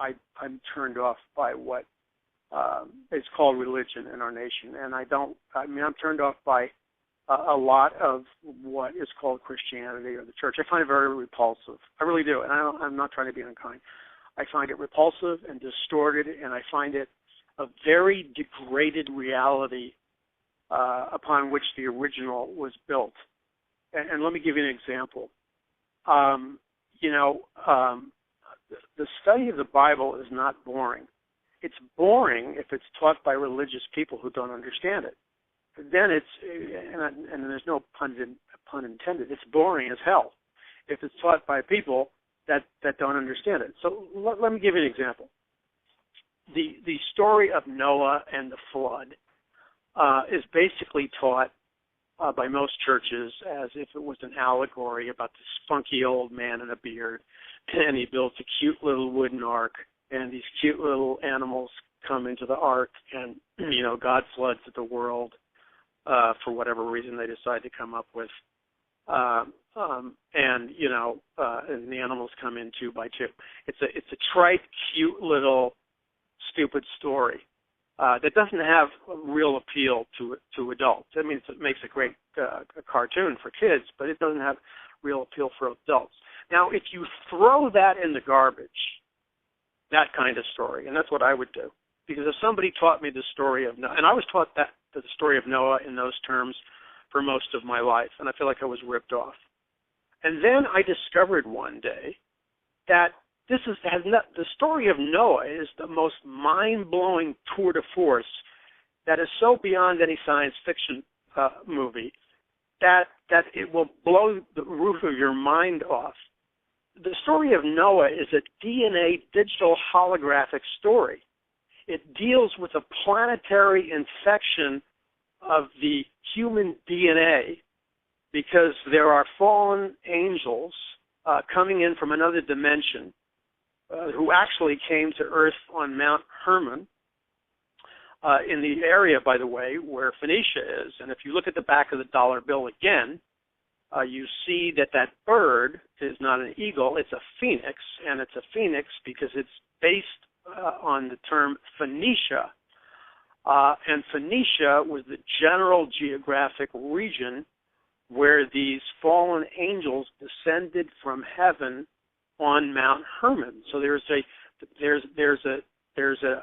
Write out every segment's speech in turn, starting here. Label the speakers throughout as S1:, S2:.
S1: I'm turned off by what is called religion in our nation, and I'm turned off by a lot of what is called Christianity or the church. I find it very repulsive. I really do, and I'm not trying to be unkind. I find it repulsive and distorted, and I find it a very degraded reality upon which the original was built. And let me give you an example. The study of the Bible is not boring. It's boring if it's taught by religious people who don't understand it. Then and there's no pun intended, it's boring as hell if it's taught by people that don't understand it. So let me give you an example. The story of Noah and the flood is basically taught by most churches as if it was an allegory about this funky old man in a beard, and he built a cute little wooden ark, and these cute little animals come into the ark, and God floods the world for whatever reason they decide to come up with, and the animals come in 2 by 2. It's a trite, cute little stupid story that doesn't have real appeal to adults. I mean, it makes a great cartoon for kids, but it doesn't have real appeal for adults. Now, if you throw that in the garbage, that kind of story, and that's what I would do, because if somebody taught me the story of Noah, and I was taught the story of Noah in those terms for most of my life, and I feel like I was ripped off. And then I discovered one day that the story of Noah is the most mind-blowing tour de force that is so beyond any science fiction movie that it will blow the roof of your mind off. The story of Noah is a DNA digital holographic story. It deals with a planetary infection of the human DNA because there are fallen angels coming in from another dimension who actually came to Earth on Mount Hermon in the area, by the way, where Phoenicia is. And if you look at the back of the dollar bill again, you see that bird is not an eagle, it's a phoenix, and it's a phoenix because it's based on the term Phoenicia. And Phoenicia was the general geographic region where these fallen angels descended from heaven on Mount Hermon. So there's a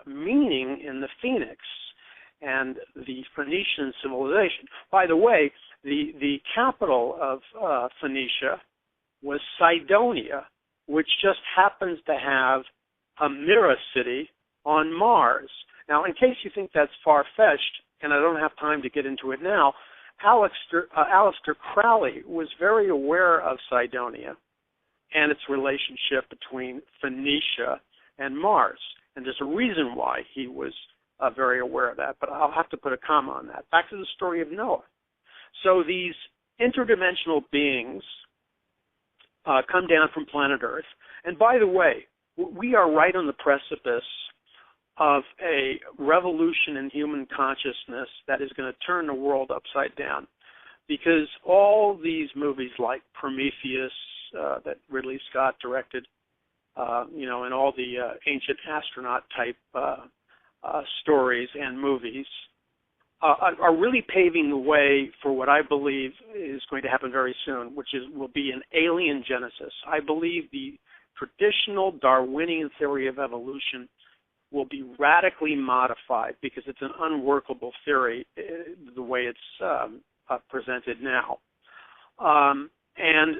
S1: meaning in the phoenix and the Phoenician civilization. By the way, the capital of Phoenicia was Cydonia, which just happens to have a mirror city on Mars. Now, in case you think that's far-fetched, and I don't have time to get into it now, Aleister Crowley was very aware of Cydonia and its relationship between Phoenicia and Mars. And there's a reason why he was very aware of that, but I'll have to put a comma on that. Back to the story of Noah. So these interdimensional beings come down from planet Earth. And by the way, we are right on the precipice of a revolution in human consciousness that is going to turn the world upside down. Because all these movies like Prometheus that Ridley Scott directed, and all the ancient astronaut type stories and movies are really paving the way for what I believe is going to happen very soon, which will be an alien genesis. I believe the traditional Darwinian theory of evolution will be radically modified because it's an unworkable theory the way it's presented now. And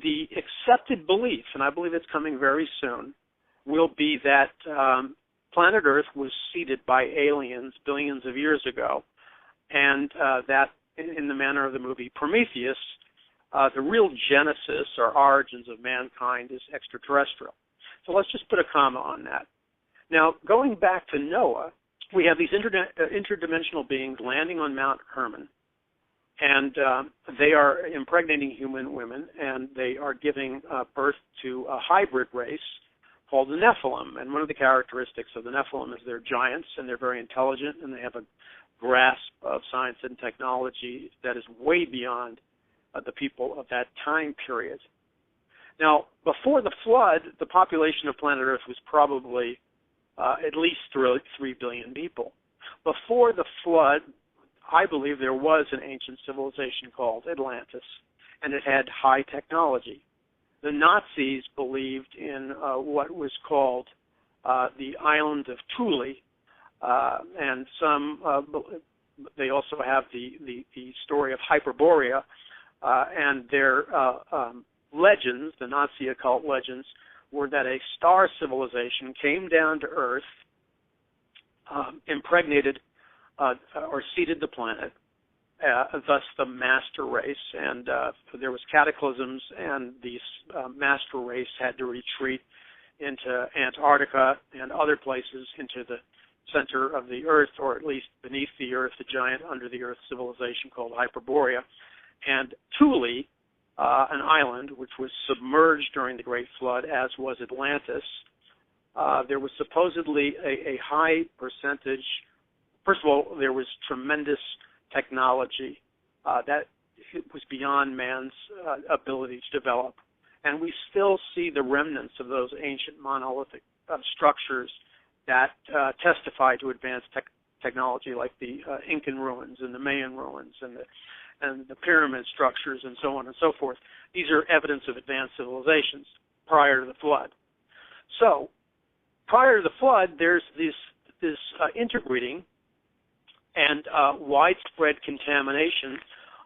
S1: the accepted belief, and I believe it's coming very soon, will be that planet Earth was seeded by aliens billions of years ago, and that in the manner of the movie Prometheus, the real genesis or origins of mankind is extraterrestrial. So let's just put a comma on that. Now, going back to Noah, we have these interdimensional beings landing on Mount Hermon, and they are impregnating human women, and they are giving birth to a hybrid race called the Nephilim. And one of the characteristics of the Nephilim is they're giants, and they're very intelligent, and they have a grasp of science and technology that is way beyond the people of that time period. Now, before the flood, the population of planet Earth was probably at least 3 billion people. Before the flood, I believe there was an ancient civilization called Atlantis, and it had high technology. The Nazis believed in what was called the island of Thule, and they also have the story of Hyperborea, and their legends, the Nazi occult legends, were that a star civilization came down to Earth, impregnated or seeded the planet, thus the master race, and there was cataclysms, and the master race had to retreat into Antarctica and other places into the center of the Earth, or at least beneath the Earth, a giant under-the-earth civilization called Hyperborea. And Thule, an island which was submerged during the Great Flood, as was Atlantis, there was supposedly a high percentage. First of all, there was tremendous technology that was beyond man's ability to develop. And we still see the remnants of those ancient monolithic structures that testify to advanced technology, like the Incan ruins and the Mayan ruins and the pyramid structures and so on and so forth. These are evidence of advanced civilizations prior to the flood. So prior to the flood, there's this interbreeding and widespread contamination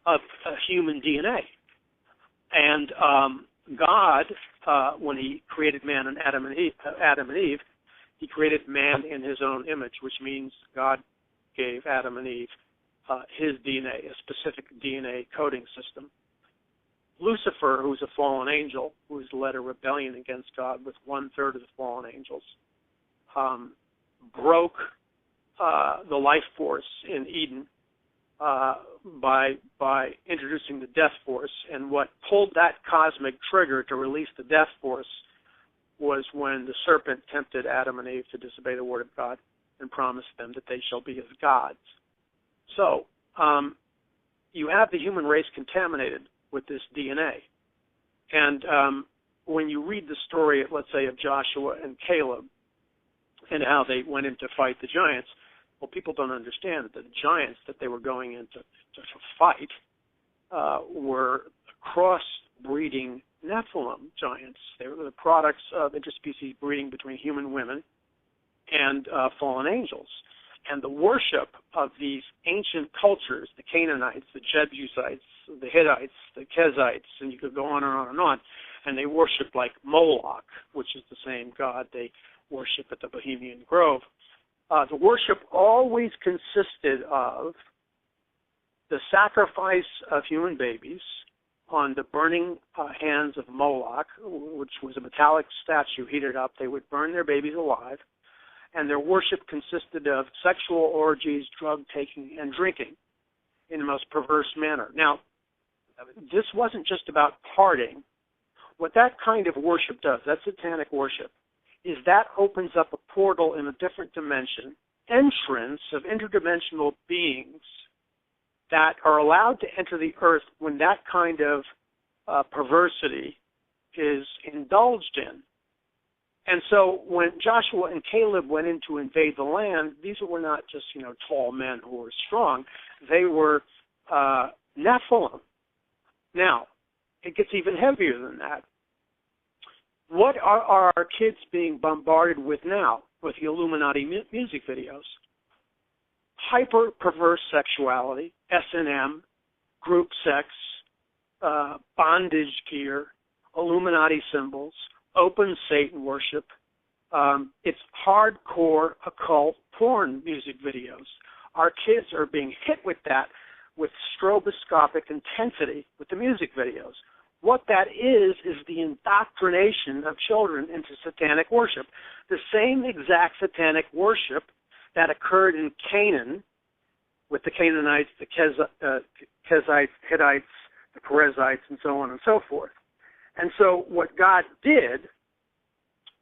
S1: of human DNA. And God, when he created man and Adam and Eve, he created man in his own image, which means God gave Adam and Eve his DNA, a specific DNA coding system. Lucifer, who's a fallen angel, who has led a rebellion against God with 1/3 of the fallen angels, broke the life force in Eden by introducing the death force. And what pulled that cosmic trigger to release the death force was when the serpent tempted Adam and Eve to disobey the word of God and promised them that they shall be as gods. So you have the human race contaminated with this DNA. And when you read the story, let's say, of Joshua and Caleb and how they went in to fight the giants, well, people don't understand that the giants that they were going in to fight were cross-breeding Nephilim giants. They were the products of interspecies breeding between human women and fallen angels. And the worship of these ancient cultures, the Canaanites, the Jebusites, the Hittites, the Kezites, and you could go on and on and on, and they worshiped like Moloch, which is the same god they worship at the Bohemian Grove. The worship always consisted of the sacrifice of human babies on the burning hands of Moloch, which was a metallic statue heated up. They would burn their babies alive, and their worship consisted of sexual orgies, drug-taking, and drinking in the most perverse manner. Now, this wasn't just about partying. What that kind of worship does, that satanic worship, is that opens up a portal in a different dimension, entrance of interdimensional beings that are allowed to enter the earth when that kind of perversity is indulged in. And so when Joshua and Caleb went in to invade the land, these were not just, tall men who were strong. They were Nephilim. Now, it gets even heavier than that. What are our kids being bombarded with now with the Illuminati music videos? Hyper-perverse sexuality, S&M, group sex, bondage gear, Illuminati symbols, open Satan worship. It's hardcore occult porn music videos. Our kids are being hit with that with stroboscopic intensity with the music videos. What that is the indoctrination of children into satanic worship. The same exact satanic worship that occurred in Canaan with the Canaanites, the Kezites, Hittites, the Perizzites, and so on and so forth. And so what God did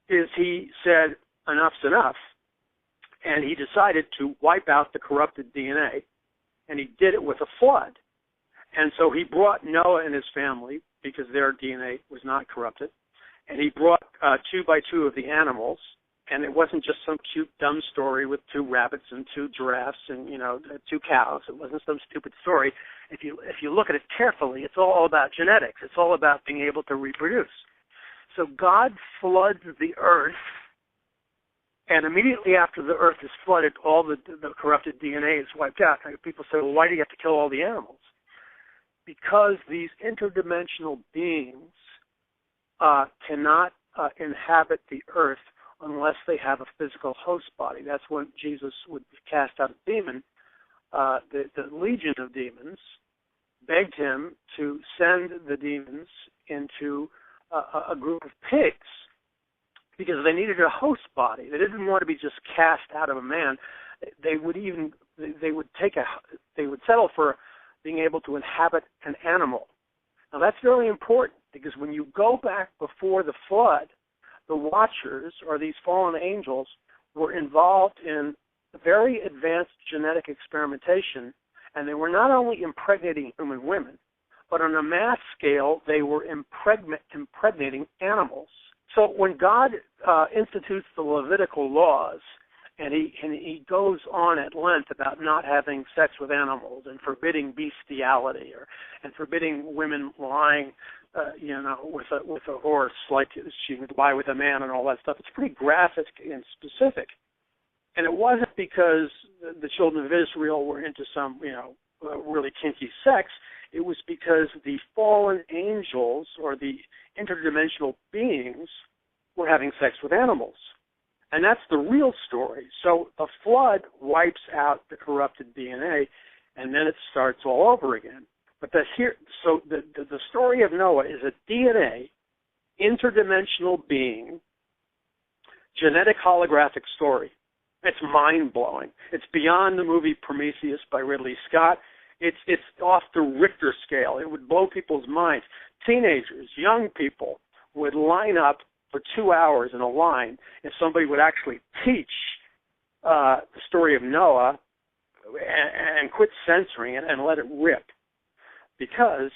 S1: is he said, enough's enough, and he decided to wipe out the corrupted DNA, and he did it with a flood. And so he brought Noah and his family, because their DNA was not corrupted, and he brought 2 by 2 of the animals, and it wasn't just some cute, dumb story with 2 rabbits and 2 giraffes and 2 cows. It wasn't some stupid story. If you look at it carefully, it's all about genetics. It's all about being able to reproduce. So God floods the earth, and immediately after the earth is flooded, all the corrupted DNA is wiped out. People say, well, why do you have to kill all the animals? Because these interdimensional beings cannot inhabit the earth unless they have a physical host body. That's when Jesus would cast out a demon. The legion of demons begged him to send the demons into a group of pigs because they needed a host body. They didn't want to be just cast out of a man. They would settle for being able to inhabit an animal. Now that's very important because when you go back before the flood, the Watchers, or these fallen angels, were involved in very advanced genetic experimentation, and they were not only impregnating human women, but on a mass scale, they were impregnating animals. So when God institutes the Levitical laws, and he goes on at length about not having sex with animals and forbidding bestiality and forbidding women lying, with a horse like she would lie with a man and all that stuff. It's pretty graphic and specific. And it wasn't because the children of Israel were into some, really kinky sex. It was because the fallen angels or the interdimensional beings were having sex with animals. And that's the real story. So the flood wipes out the corrupted DNA, and then it starts all over again. But the story of Noah is a DNA, interdimensional being, genetic holographic story. It's mind-blowing. It's beyond the movie Prometheus by Ridley Scott. It's off the Richter scale. It would blow people's minds. Teenagers, young people would line up for 2 hours in a line if somebody would actually teach the story of Noah and quit censoring it and let it rip. Because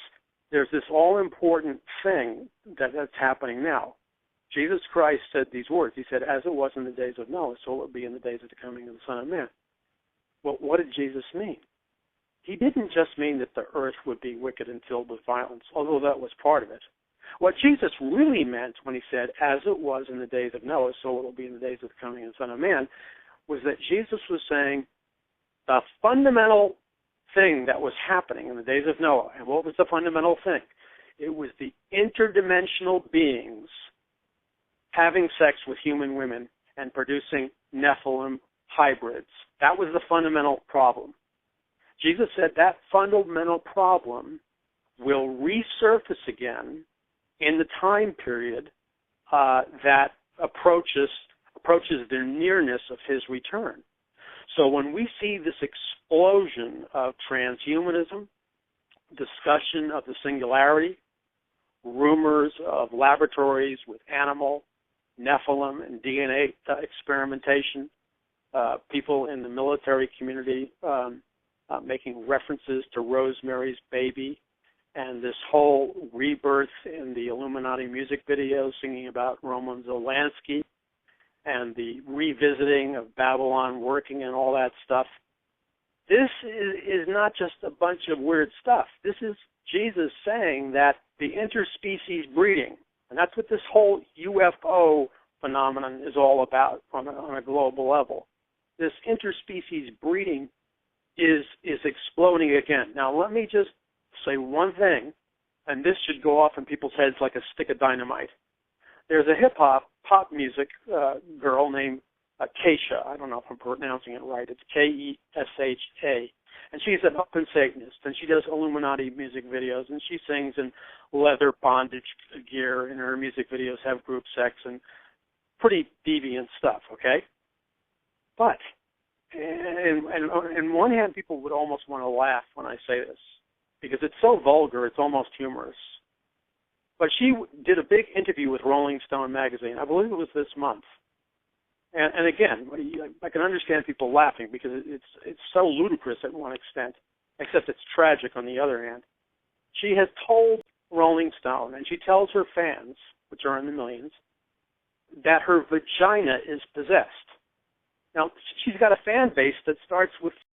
S1: there's this all-important thing that's happening now. Jesus Christ said these words. He said, as it was in the days of Noah, so it will be in the days of the coming of the Son of Man. Well, what did Jesus mean? He didn't just mean that the earth would be wicked and filled with violence, although that was part of it. What Jesus really meant when he said, as it was in the days of Noah, so it will be in the days of the coming of the Son of Man, was that Jesus was saying the fundamental thing that was happening in the days of Noah. And what was the fundamental thing? It was the interdimensional beings having sex with human women and producing Nephilim hybrids. That was the fundamental problem. Jesus said that fundamental problem will resurface again in the time period that approaches the nearness of his return. So when we see this explosion of transhumanism, discussion of the singularity, rumors of laboratories with animal, Nephilim, and DNA experimentation, people in the military community making references to Rosemary's Baby, and this whole rebirth in the Illuminati music video singing about Roman Zelensky, and the revisiting of Babylon working and all that stuff. This is not just a bunch of weird stuff. This is Jesus saying that the interspecies breeding, and that's what this whole UFO phenomenon is all about on a global level. This interspecies breeding is exploding again. Now, let me just say one thing, and this should go off in people's heads like a stick of dynamite. There's a pop music girl named Kesha. I don't know if I'm pronouncing it right. It's Kesha. And she's an open Satanist, and she does Illuminati music videos, and she sings in leather bondage gear, and her music videos have group sex and pretty deviant stuff, okay? But, and on one hand, people would almost want to laugh when I say this, because it's so vulgar, it's almost humorous. But she did a big interview with Rolling Stone magazine. I believe it was this month. And again, I can understand people laughing because it's so ludicrous at one extent, except it's tragic on the other hand. She has told Rolling Stone, and she tells her fans, which are in the millions, that her vagina is possessed. Now, she's got a fan base that starts with